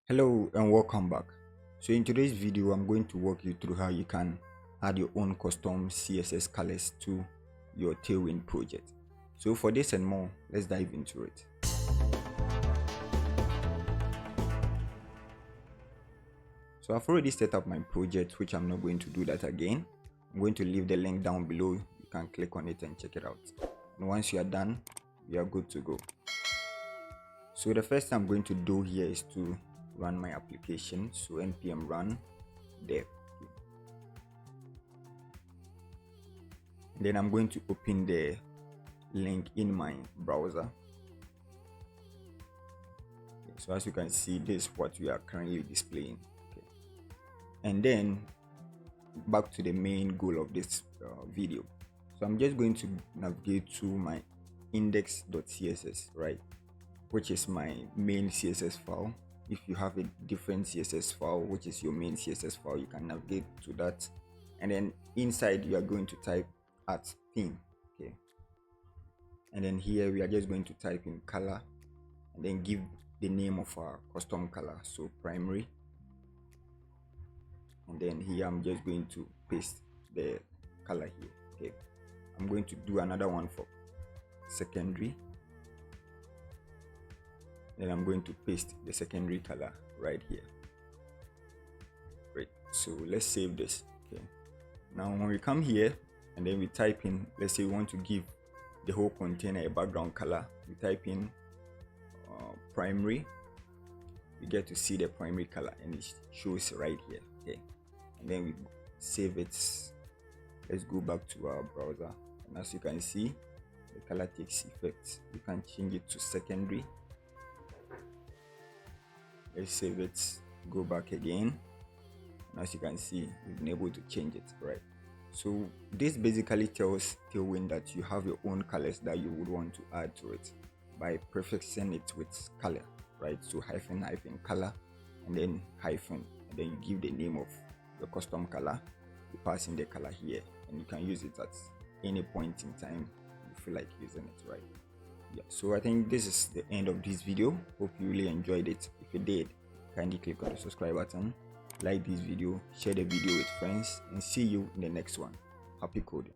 Hello and welcome back. So in today's video I'm going to walk you through how you can add your own custom CSS colors to your Tailwind project. So for this and more, let's dive into it. So I've already set up my project, which I'm not going to do that again. I'm going to leave the link down below. You can click on it and check it out. And once you are done, you are good to go. So the first thing I'm going to do here is to run my application. So npm run dev. And then I'm going to open the link in my browser. So as you can see, this is what we are currently displaying. And then back to the main goal of this video. So I'm just going to navigate to my index.css, right, which is my main CSS file. If you have a different CSS file, which is your main CSS file, you can navigate to that. And then inside you are going to type at theme. Okay. And then here we are just going to type in color and then give the name of our custom color. So primary. And then here I'm just going to paste the color here. Okay. I'm going to do another one for secondary. Then I'm going to paste the secondary color right here. Great. So let's save this. Okay. Now when we come here and then we type in, let's say we want to give the whole container a background color, we type in primary. We get to see the primary color and it shows right here. Okay. And then we save it. Let's go back to our browser, and as you can see, the color takes effect. You can change it to secondary. Let's save it, go back again, and as you can see, we've been able to change it, right? So this basically tells Tailwind that you have your own colors that you would want to add to it by prefixing it with color, right? So hyphen color and then hyphen, and then you give the name of your custom color, you pass in the color here, and you can use it at any point in time you feel like using it, right? Yeah, so I think this is the end of this video. Hope you really enjoyed it. If you did, kindly click on the subscribe button, like this video, share the video with friends, and see you in the next one. Happy coding.